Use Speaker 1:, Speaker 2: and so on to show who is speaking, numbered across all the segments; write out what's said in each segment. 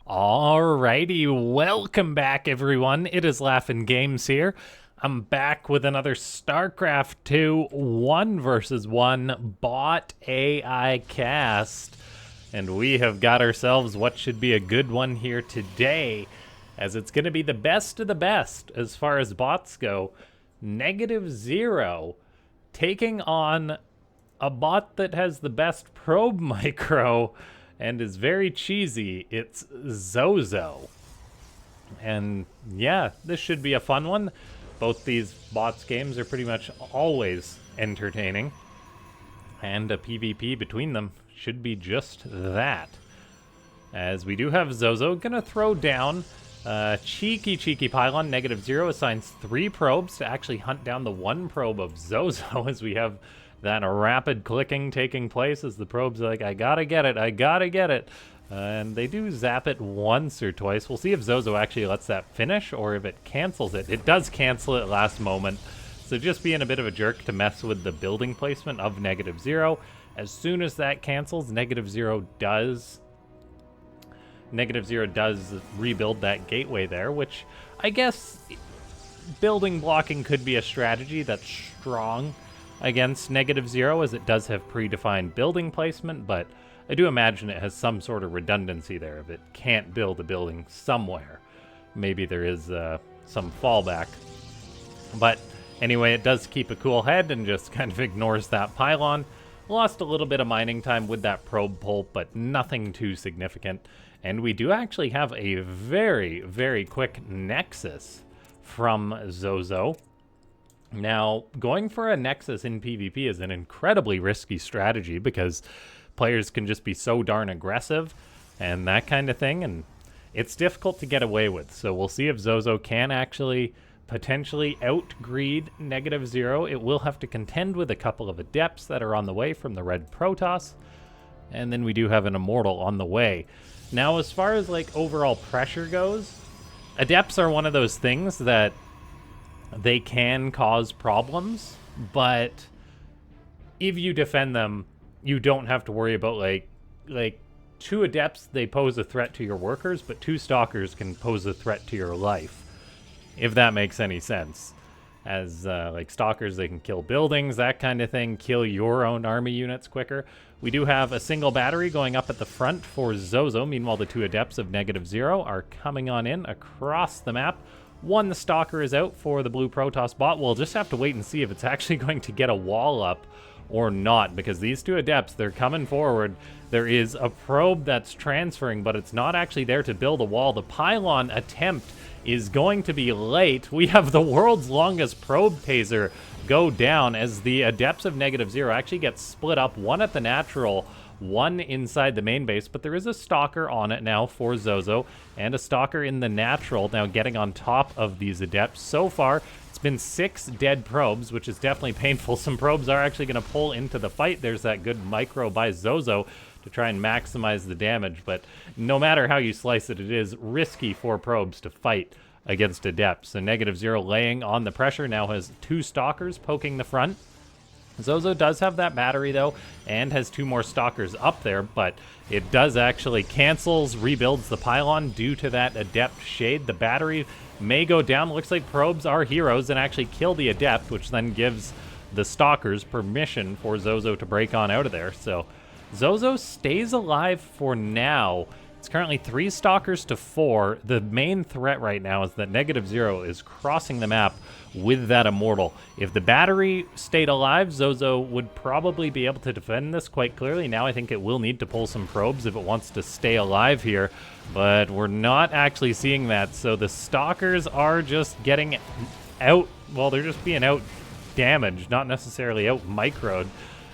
Speaker 1: Alrighty, welcome back everyone. It is LaughNgamez here. I'm back with another Starcraft 2 1 versus 1 bot AI cast. And we have got ourselves what should be a good one here today, as it's going to be the best of the best as far as bots go. NegativeZero taking on a bot that has the best probe micro and is very cheesy. It's Zozo. And yeah, this should be a fun one. Both these bots games are pretty much always entertaining. And a PvP between them should be just that. As we do have Zozo gonna throw down cheeky pylon. NegativeZero assigns 3 probes to actually hunt down the 1 probe of Zozo, as we have that rapid clicking taking place as the probe's like, I gotta get it. And they do zap it once or twice. We'll see if Zozo actually lets that finish or if it cancels it. It does cancel it last moment. So just being a bit of a jerk to mess with the building placement of NegativeZero. As soon as that cancels, NegativeZero does rebuild that gateway there, which I guess building blocking could be a strategy that's strong against NegativeZero, as it does have predefined building placement, but I do imagine it has some sort of redundancy there. If it can't build a building somewhere, maybe there is some fallback. But anyway, it does keep a cool head and just kind of ignores that pylon. Lost a little bit of mining time with that probe pull, but nothing too significant. And we do actually have a very quick Nexus from Zozo. Now, going for a Nexus in PvP is an incredibly risky strategy because players can just be so darn aggressive and that kind of thing, and it's difficult to get away with. So we'll see if Zozo can actually potentially out-greed NegativeZero. It will have to contend with a couple of Adepts that are on the way from the Red Protoss, and then we do have an Immortal on the way. Now, as far as like overall pressure goes, Adepts are one of those things that they can cause problems, but if you defend them, you don't have to worry about like 2 Adepts, they pose a threat to your workers, but 2 Stalkers can pose a threat to your life, if that makes any sense. As like Stalkers, they can kill buildings, that kind of thing, kill your own army units quicker. We do have a single battery going up at the front for Zozo. Meanwhile, the 2 Adepts of NegativeZero are coming on in across the map. 1 Stalker is out for the blue Protoss bot. We'll just have to wait and see if it's actually going to get a wall up or not, because these 2 Adepts, they're coming forward. There is a probe that's transferring, but it's not actually there to build a wall. The pylon attempt is going to be late. We have the world's longest probe taser go down as the Adepts of NegativeZero actually get split up, 1 at the natural, 1 inside the main base, but there is a Stalker on it now for Zozo, and a Stalker in the natural now getting on top of these Adepts. So far, it's been 6 dead probes, which is definitely painful. Some probes are actually going to pull into the fight. There's that good micro by Zozo to try and maximize the damage, but no matter how you slice it, it is risky for probes to fight against Adepts. So NegativeZero laying on the pressure, now has 2 Stalkers poking the front. Zozo does have that battery though, and has 2 more Stalkers up there, but it does actually cancels, rebuilds the pylon due to that Adept shade. The battery may go down. Looks like probes are heroes and actually kill the Adept, which then gives the Stalkers permission for Zozo to break on out of there. So Zozo stays alive for now. It's currently 3 Stalkers to 4. The main threat right now is that NegativeZero is crossing the map with that Immortal. If the battery stayed alive, Zozo would probably be able to defend this quite clearly. Now I think it will need to pull some probes if it wants to stay alive here, but we're not actually seeing that. So the Stalkers are just getting out, well, they're just being out damaged, not necessarily out microed.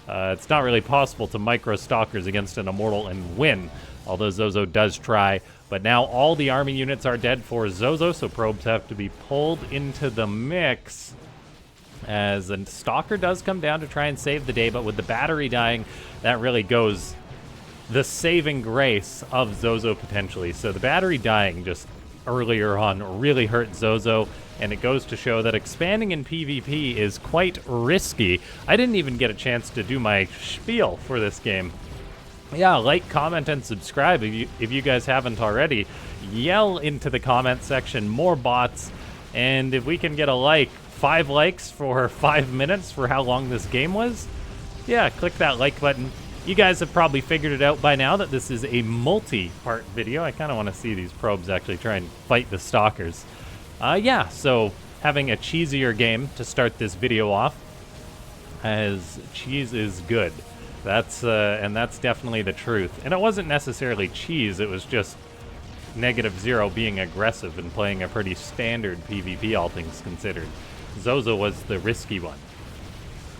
Speaker 1: It's not really possible to micro Stalkers against an Immortal and win, although Zozo does try. But now all the army units are dead for Zozo, so probes have to be pulled into the mix. As a Stalker does come down to try and save the day, but with the battery dying, that really goes the saving grace of Zozo potentially. So the battery dying just earlier on really hurt Zozo, and it goes to show that expanding in PvP is quite risky. I didn't even get a chance to do my spiel for this game. Yeah, like, comment, and subscribe if you guys haven't already. Yell into the comment section more bots, and if we can get a like, 5 likes for 5 minutes for how long this game was, yeah, click that like button. You guys have probably figured it out by now that this is a multi-part video. I kind of want to see these probes actually try and fight the stalkers. Yeah, so having a cheesier game to start this video off, as cheese is good. And that's definitely the truth. And it wasn't necessarily cheese, it was just NegativeZero being aggressive and playing a pretty standard PvP, all things considered. Zozo was the risky one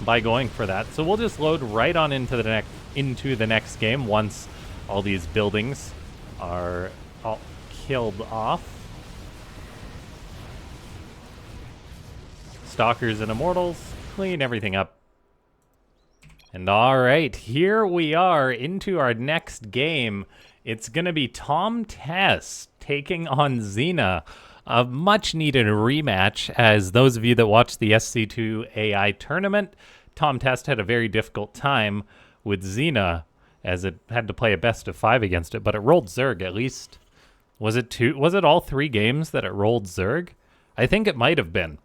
Speaker 1: by going for that. So we'll just load right on into the next game once all these buildings are all killed off. Stalkers and Immortals, clean everything up. And alright, here we are into our next game. It's gonna be ThomTest taking on Xena. A much needed rematch, as those of you that watched the SC2 AI tournament, ThomTest had a very difficult time with Xena, as it had to play a best of 5 against it, but it rolled Zerg at least. Was it all 3 games that it rolled Zerg? I think it might have been.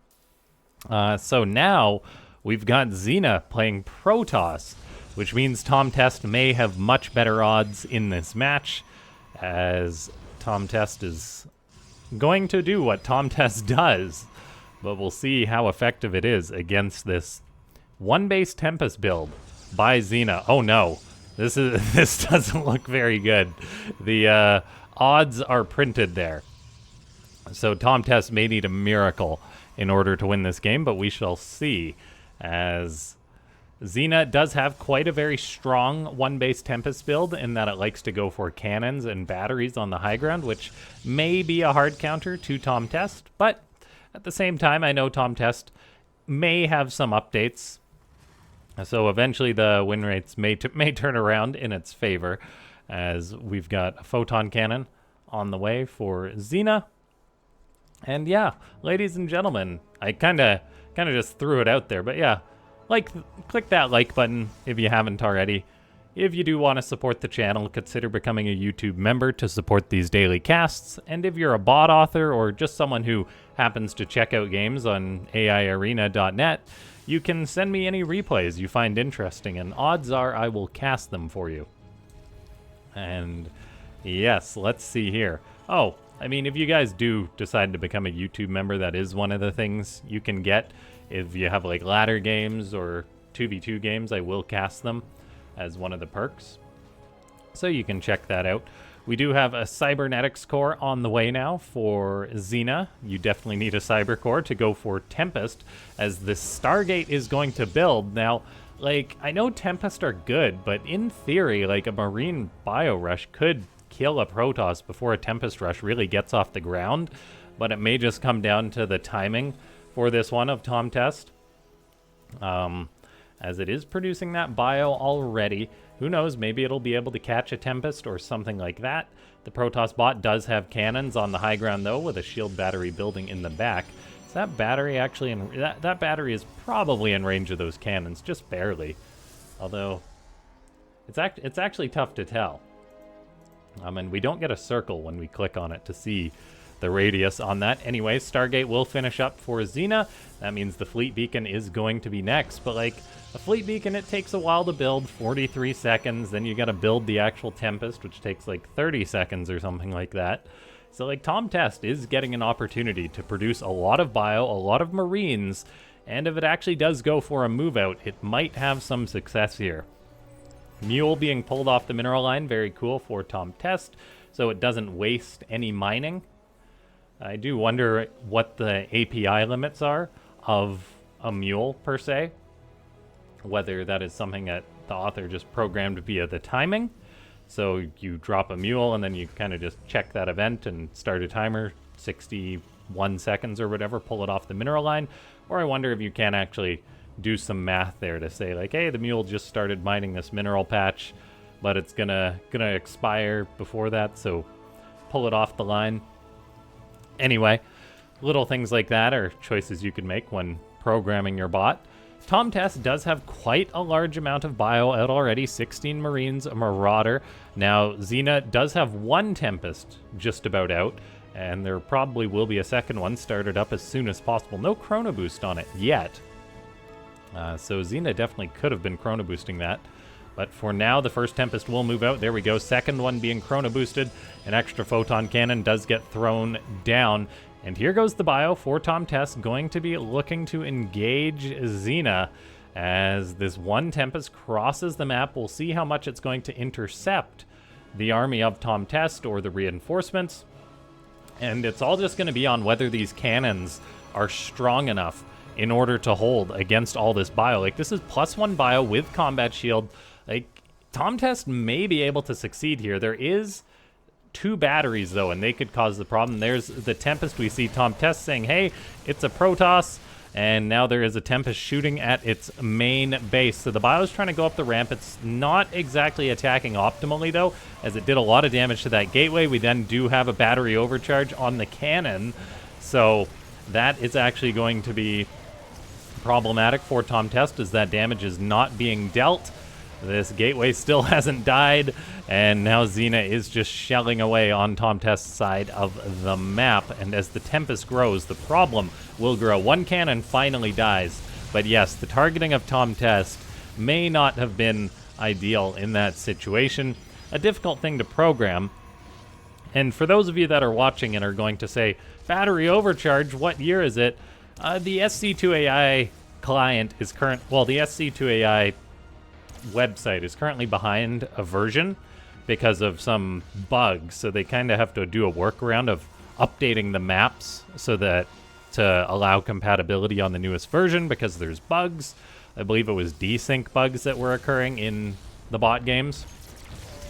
Speaker 1: So now we've got Xena playing Protoss, which means ThomTest may have much better odds in this match, as ThomTest is going to do what ThomTest does, but we'll see how effective it is against this one-base Tempest build by Xena. Oh no, this doesn't look very good. The odds are printed there, so ThomTest may need a miracle in order to win this game, but we shall see, as Xena does have quite a very strong one-base Tempest build in that it likes to go for cannons and batteries on the high ground, which may be a hard counter to ThomTest, but at the same time, I know ThomTest may have some updates, so eventually the win rates may turn around in its favor, as we've got a photon cannon on the way for Xena. And yeah, ladies and gentlemen, I kind of just threw it out there, but yeah, click that like button if you haven't already. If you do want to support the channel, consider becoming a YouTube member to support these daily casts. And if you're a bot author or just someone who happens to check out games on aiarena.net, you can send me any replays you find interesting, and odds are I will cast them for you. And yes, let's see here. Oh, I mean, if you guys do decide to become a YouTube member, that is one of the things you can get. If you have like ladder games or 2v2 games, I will cast them as one of the perks. So you can check that out. We do have a cybernetics core on the way now for Xena. You definitely need a cyber core to go for Tempest, as this Stargate is going to build. Now, like, I know Tempest are good, but in theory, like, a Marine Bio Rush could kill a Protoss before a Tempest Rush really gets off the ground, but it may just come down to the timing for this one of ThomTest, as it is producing that bio already. Who knows, maybe it'll be able to catch a Tempest or something like that. The Protoss bot does have cannons on the high ground, though, with a shield battery building in the back. Is that battery actually in... That battery is probably in range of those cannons, just barely. Although, it's actually tough to tell. And we don't get a circle when we click on it to see the radius on that. Anyway, Stargate will finish up for Xena. That means the Fleet Beacon is going to be next. But, like, a Fleet Beacon, it takes a while to build, 43 seconds. Then you got to build the actual Tempest, which takes, like, 30 seconds or something like that. So, like, ThomTest is getting an opportunity to produce a lot of bio, a lot of Marines. And if it actually does go for a move out, it might have some success here. Mule being pulled off the mineral line, very cool for ThomTest, so it doesn't waste any mining. I do wonder what the API limits are of a mule, per se. Whether that is something that the author just programmed via the timing. So you drop a mule and then you kind of just check that event and start a timer, 61 seconds or whatever, pull it off the mineral line. Or I wonder if you can actually do some math there to say, like, hey, the mule just started mining this mineral patch, but it's gonna expire before that, so pull it off the line. Anyway, little things like that are choices you can make when programming your bot. ThomTest does have quite a large amount of bio out already, 16 Marines, a Marauder. Now, Xena does have one Tempest just about out, and there probably will be a second one started up as soon as possible. No Chrono Boost on it yet. So Xena definitely could have been Chrono Boosting that. But for now, the first Tempest will move out. There we go. Second one being Chrono Boosted. An extra Photon Cannon does get thrown down. And here goes the bio for ThomTest, going to be looking to engage Xena as this one Tempest crosses the map. We'll see how much it's going to intercept the army of ThomTest or the reinforcements. And it's all just going to be on whether these cannons are strong enough in order to hold against all this bio. Like, this is +1 bio with combat shield. Like, ThomTest may be able to succeed here. There is 2 batteries, though, and they could cause the problem. There's the Tempest. We see ThomTest saying, hey, it's a Protoss, and now there is a Tempest shooting at its main base. So the bio's trying to go up the ramp. It's not exactly attacking optimally, though, as it did a lot of damage to that gateway. We then do have a battery overcharge on the cannon, so that is actually going to be problematic for ThomTest, as that damage is not being dealt. This gateway still hasn't died, and now Xena is just shelling away on ThomTest's side of the map. And as the Tempest grows, the problem will grow. One cannon finally dies, but yes, the targeting of ThomTest may not have been ideal in that situation. A difficult thing to program. And for those of you that are watching and are going to say, battery overcharge, what year is it? The SC2AI client is the SC2AI website is currently behind a version because of some bugs, so they kind of have to do a workaround of updating the maps so that to allow compatibility on the newest version, because there's bugs. I believe it was desync bugs that were occurring in the bot games,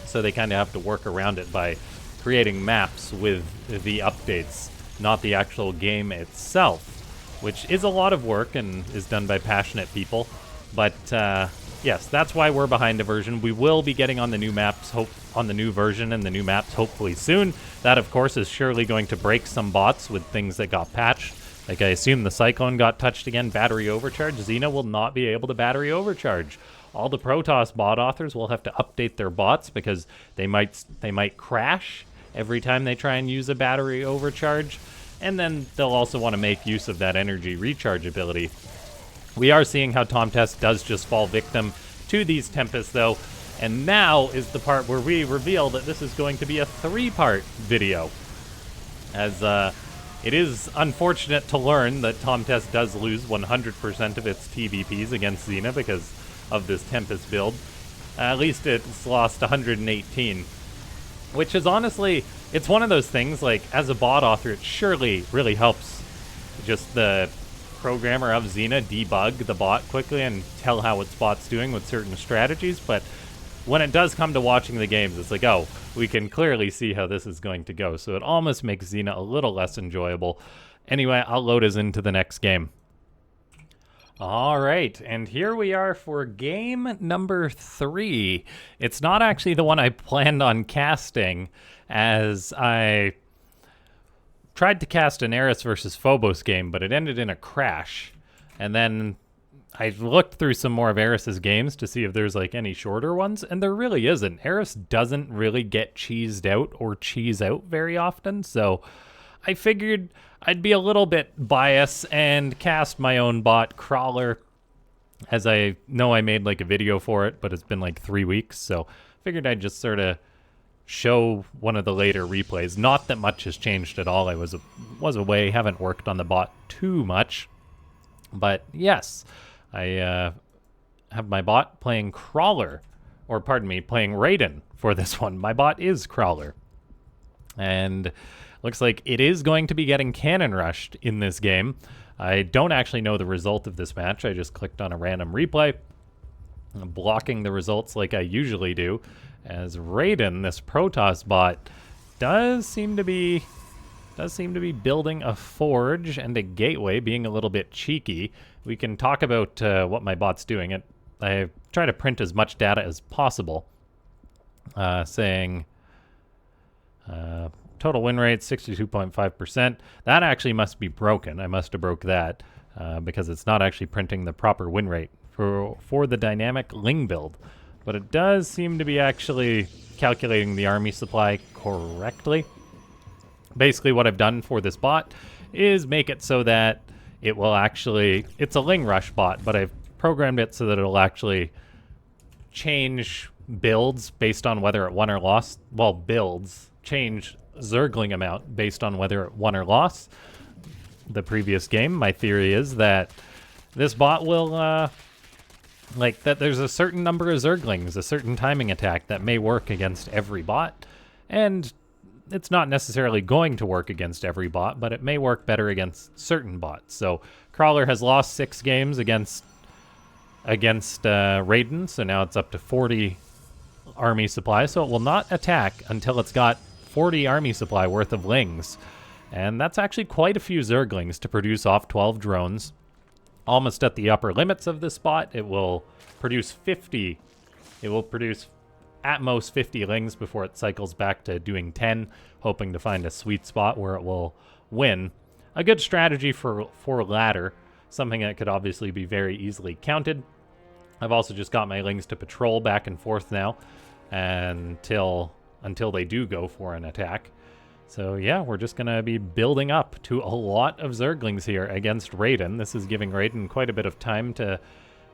Speaker 1: so they kind of have to work around it by creating maps with the updates, not the actual game itself, which is a lot of work and is done by passionate people. But yes, that's why we're behind a version. We will be getting on the new maps, on the new version and the new maps hopefully soon. That, of course, is surely going to break some bots with things that got patched. Like, I assume the Cyclone got touched again. Battery overcharge. Xena will not be able to battery overcharge. All the Protoss bot authors will have to update their bots because they might crash every time they try and use a battery overcharge. And then they'll also want to make use of that energy recharge ability. We are seeing how ThomTest does just fall victim to these Tempests, though. And now is the part where we reveal that this is going to be a 3-part video. As it is unfortunate to learn that ThomTest does lose 100% of its TVPs against Xena because of this Tempest build. At least it's lost 118. Which is honestly, it's one of those things, like, as a bot author, it surely really helps just the programmer of Xena debug the bot quickly and tell how its bot's doing with certain strategies, but when it does come to watching the games, it's like, oh, we can clearly see how this is going to go, so it almost makes Xena a little less enjoyable. Anyway, I'll load us into the next game. Alright, and here we are for game number 3. It's not actually the one I planned on casting, as I tried to cast an Eris versus Phobos game, but it ended in a crash. And then I looked through some more of Eris's games to see if there's like any shorter ones, and there really isn't. Eris doesn't really get cheesed out or cheese out very often, so I figured I'd be a little bit biased and cast my own bot, Crawler, as I know I made like a video for it, but it's been like 3 weeks, so figured I'd just sort of show one of the later replays. Not that much has changed at all. I was away, haven't worked on the bot too much, but yes, I have my bot playing Crawler, or pardon me, playing Raiden for this one. My bot is Crawler, and looks like it is going to be getting cannon rushed in this game. I don't actually know the result of this match. I just clicked on a random replay. I'm blocking the results like I usually do, as Raiden, this Protoss bot, does seem to be building a forge and a gateway, being a little bit cheeky. We can talk about what my bot's doing. I try to print as much data as possible, saying Total win rate, 62.5%. That actually must be broken. I must have broke that because it's not actually printing the proper win rate for the dynamic Ling build. But it does seem to be actually calculating the army supply correctly. Basically what I've done for this bot is make it so that it will actually, it's a Ling Rush bot, but I've programmed it so that it'll actually change builds based on whether it won or lost. Well, builds change Zergling amount based on whether it won or lost the previous game. My theory is that this bot will, like, that there's a certain number of Zerglings, a certain timing attack that may work against every bot, and it's not necessarily going to work against every bot, but it may work better against certain bots. So Crawler has lost 6 games against Raiden, so now it's up to 40 army supply, so it will not attack until it's got 40 army supply worth of Lings. And that's actually quite a few Zerglings to produce off 12 drones. Almost at the upper limits of this bot. It will produce 50. It will produce at most 50 Lings before it cycles back to doing 10, hoping to find a sweet spot where it will win. A good strategy for ladder, something that could obviously be very easily counted. I've also just got my Lings to patrol back and forth now until they do go for an attack. So yeah, we're just going to be building up to a lot of Zerglings here against Raiden. This is giving Raiden quite a bit of time to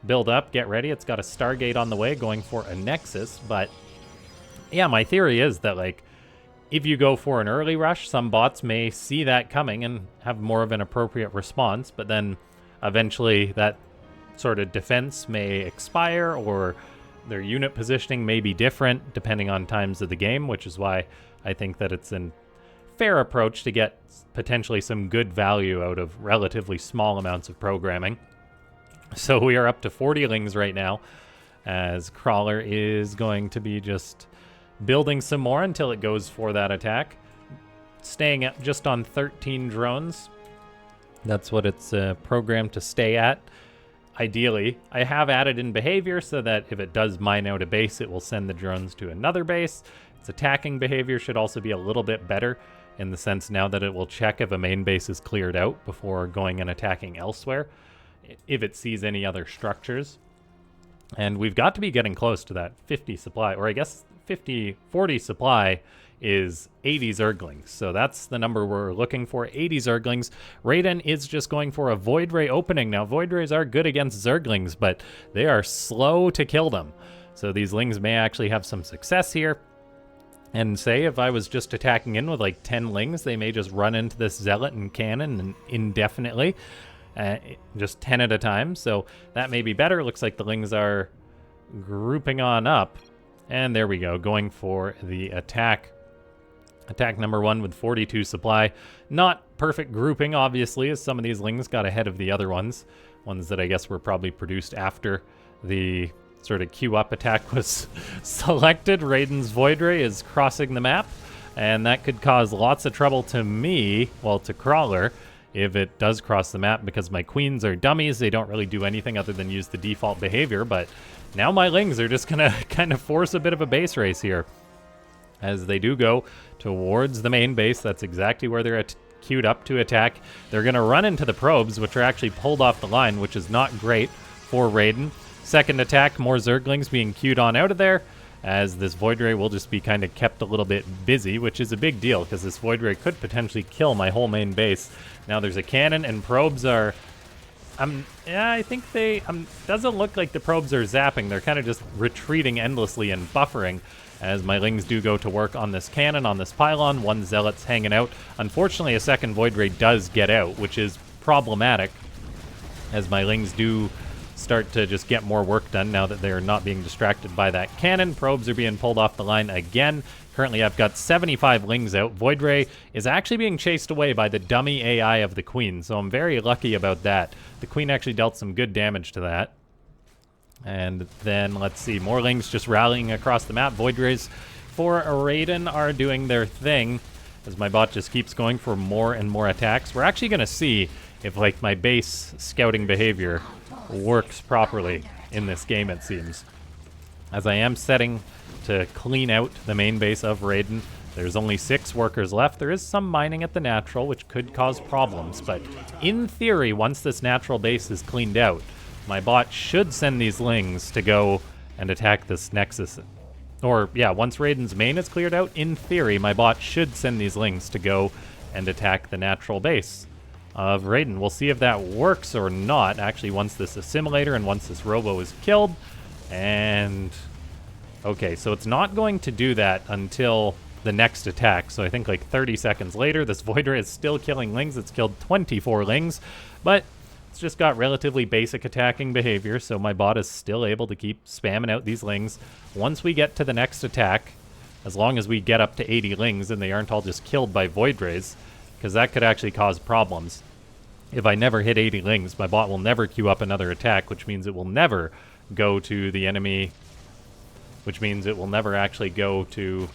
Speaker 1: build up, get ready. It's got a Stargate on the way going for a Nexus, but yeah, my theory is that, like, if you go for an early rush, some bots may see that coming and have more of an appropriate response, but then eventually that sort of defense may expire or their unit positioning may be different depending on times of the game, which is why I think that it's an fair approach to get potentially some good value out of relatively small amounts of programming. So we are up to 40 Lings right now, as Crawler is going to be just building some more until it goes for that attack. Staying at just on 13 drones. That's what it's programmed to stay at. Ideally, I have added in behavior so that if it does mine out a base, it will send the drones to another base. Its attacking behavior should also be a little bit better, in the sense now that it will check if a main base is cleared out before going and attacking elsewhere, if it sees any other structures. And we've got to be getting close to that 50 supply, or I guess 40 supply is 80 Zerglings. So that's the number we're looking for, 80 Zerglings. Raiden is just going for a Void Ray opening. Now, Void Rays are good against Zerglings, but they are slow to kill them. So these Lings may actually have some success here. And say if I was just attacking in with like 10 Lings, they may just run into this Zealot and Cannon indefinitely, just 10 at a time. So that may be better. Looks like the Lings are grouping on up. And there we go, going for the attack. Attack number 1 with 42 supply. Not perfect grouping, obviously, as some of these Lings got ahead of the other ones. Ones that I guess were probably produced after the sort of queue-up attack was selected. Raiden's Void Ray is crossing the map, and that could cause lots of trouble to me, well, to Crawler, if it does cross the map, because my queens are dummies. They don't really do anything other than use the default behavior, but now my Lings are just going to kind of force a bit of a base race here. As they do go towards the main base, that's exactly where they're queued up to attack. They're going to run into the probes, which are actually pulled off the line, which is not great for Raiden. Second attack, more Zerglings being queued on out of there, as this Void Ray will just be kind of kept a little bit busy, which is a big deal, because this Void Ray could potentially kill my whole main base. Now there's a cannon, and probes are... yeah, I think they... doesn't look like the probes are zapping. They're kind of just retreating endlessly and buffering, as my Lings do go to work on this cannon, on this pylon. One Zealot's hanging out. Unfortunately, a second Void Ray does get out, which is problematic, as my Lings do start to just get more work done now that they're not being distracted by that cannon. Probes are being pulled off the line again. Currently, I've got 75 Lings out. Void Ray is actually being chased away by the dummy AI of the Queen, so I'm very lucky about that. The Queen actually dealt some good damage to that. And then, let's see, more Lings just rallying across the map. Void Rays for Raiden are doing their thing, as my bot just keeps going for more and more attacks. We're actually going to see if, like, my base scouting behavior works properly in this game, it seems. As I am setting to clean out the main base of Raiden, There's only 6 workers left. There is some mining at the natural, which could cause problems, but in theory, once this natural base is cleaned out, my bot should send these lings to go and attack this nexus. Or, yeah, once Raiden's main is cleared out, in theory, my bot should send these lings to go and attack the natural base of Raiden. We'll see if that works or not, actually, once this assimilator and once this robo is killed. And, okay, so it's not going to do that until the next attack. So I think like 30 seconds later, this Void Ray is still killing lings. It's killed 24 lings, but it's just got relatively basic attacking behavior, so my bot is still able to keep spamming out these lings. Once we get to the next attack, as long as we get up to 80 lings and they aren't all just killed by Void Rays, because that could actually cause problems. If I never hit 80 lings, my bot will never queue up another attack, which means it will never go to the enemy, which means it will never actually go to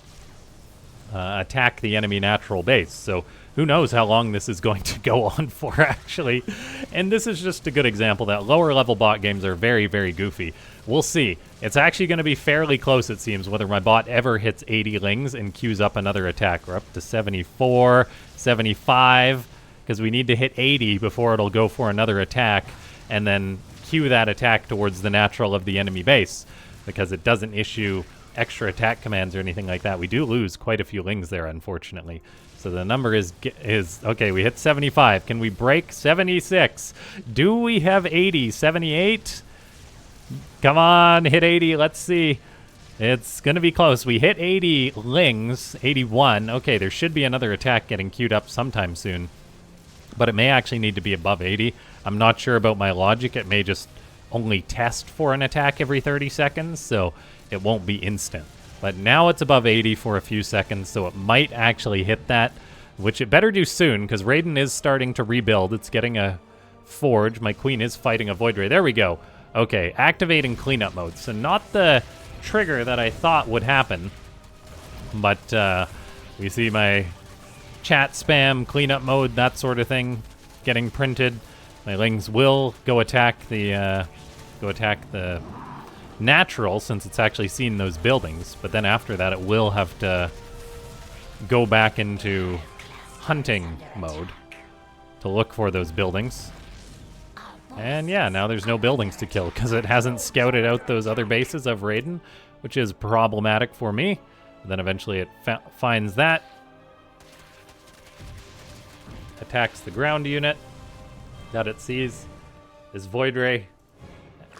Speaker 1: attack the enemy natural base. So who knows how long this is going to go on for, actually. And this is just a good example that lower level bot games are very, very goofy. We'll see. It's actually going to be fairly close, it seems, whether my bot ever hits 80 lings and queues up another attack. We're up to 74, 75, because we need to hit 80 before it'll go for another attack and then queue that attack towards the natural of the enemy base, because it doesn't issue extra attack commands or anything like that. We do lose quite a few lings there, unfortunately. So the number is okay, we hit 75. Can we break 76? Do we have 80? 78? Come on, hit 80. Let's see. It's going to be close. We hit 80 lings, 81. Okay, there should be another attack getting queued up sometime soon, but it may actually need to be above 80. I'm not sure about my logic. It may just only test for an attack every 30 seconds, so it won't be instant. But now it's above 80 for a few seconds, so it might actually hit that, which it better do soon, because Raiden is starting to rebuild. It's getting a forge. My queen is fighting a Void Ray. There we go. Okay, activating cleanup mode. So not the trigger that I thought would happen, but we see my chat spam, cleanup mode, that sort of thing getting printed. My lings will go attack the natural, since it's actually seen those buildings, but then after that it will have to go back into hunting mode to look for those buildings. And yeah, now there's no buildings to kill because it hasn't scouted out those other bases of Raiden, which is problematic for me. And then eventually it finds that, attacks the ground unit that it sees. This Void Ray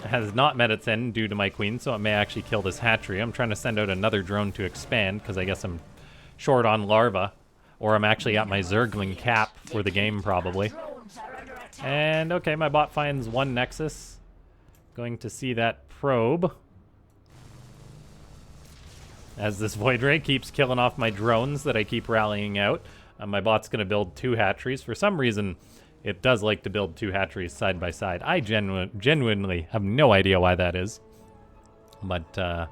Speaker 1: has not met its end due to my queen, so it may actually kill this hatchery. I'm trying to send out another drone to expand because I guess I'm short on larva, or I'm actually at my Zergling cap for the game probably. And okay, my bot finds one nexus. Going to see that probe as this Void Ray keeps killing off my drones that I keep rallying out. My bot's going to build 2 hatcheries. For some reason, it does like to build 2 hatcheries side by side. I genuinely have no idea why that is. But,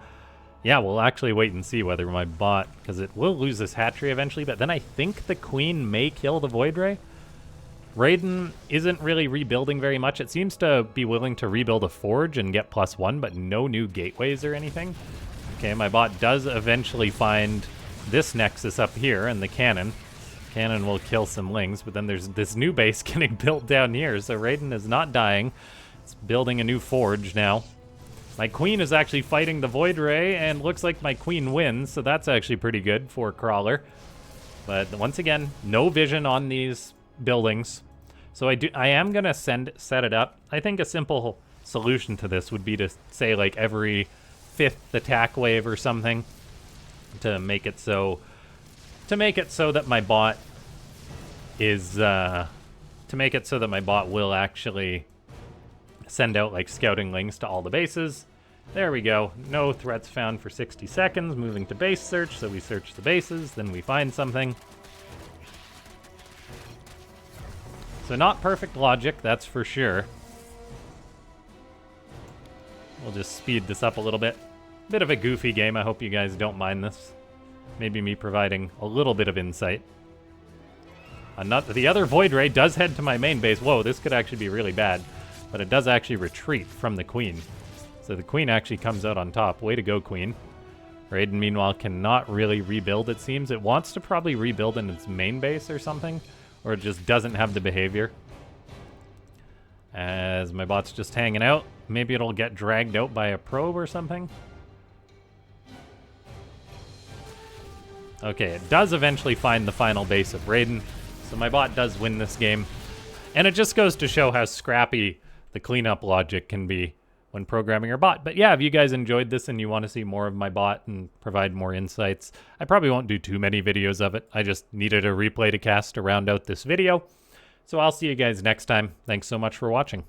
Speaker 1: yeah, we'll actually wait and see whether my bot... because it will lose this hatchery eventually, but then I think the queen may kill the Void Ray. Raiden isn't really rebuilding very much. It seems to be willing to rebuild a forge and get +1, but no new gateways or anything. Okay, my bot does eventually find this nexus up here and the cannon. Cannon will kill some lings, but then there's this new base getting built down here, so Raiden is not dying. It's building a new forge now. My queen is actually fighting the Void Ray, and looks like my queen wins, so that's actually pretty good for Crawler. But once again, no vision on these buildings. So I am gonna set it up. I think a simple solution to this would be to say like every 5th attack wave or something, to make it so that my bot is to make it so that my bot will actually send out like scouting links to all the bases. There we go. No threats found for 60 seconds. Moving to base search, so we search the bases, then we find something. So not perfect logic, that's for sure. We'll just speed this up a little bit. Bit of a goofy game. I hope you guys don't mind this. Maybe me providing a little bit of insight. The other Void Ray does head to my main base. Whoa, this could actually be really bad. But it does actually retreat from the queen. So the queen actually comes out on top. Way to go, queen. Raiden, meanwhile, cannot really rebuild, it seems. It wants to probably rebuild in its main base or something, or it just doesn't have the behavior. As my bot's just hanging out. Maybe it'll get dragged out by a probe or something. Okay, it does eventually find the final base of Raiden, so my bot does win this game. And it just goes to show how scrappy the cleanup logic can be when programming your bot. But yeah, if you guys enjoyed this and you want to see more of my bot and provide more insights, I probably won't do too many videos of it. I just needed a replay to cast to round out this video. So I'll see you guys next time. Thanks so much for watching.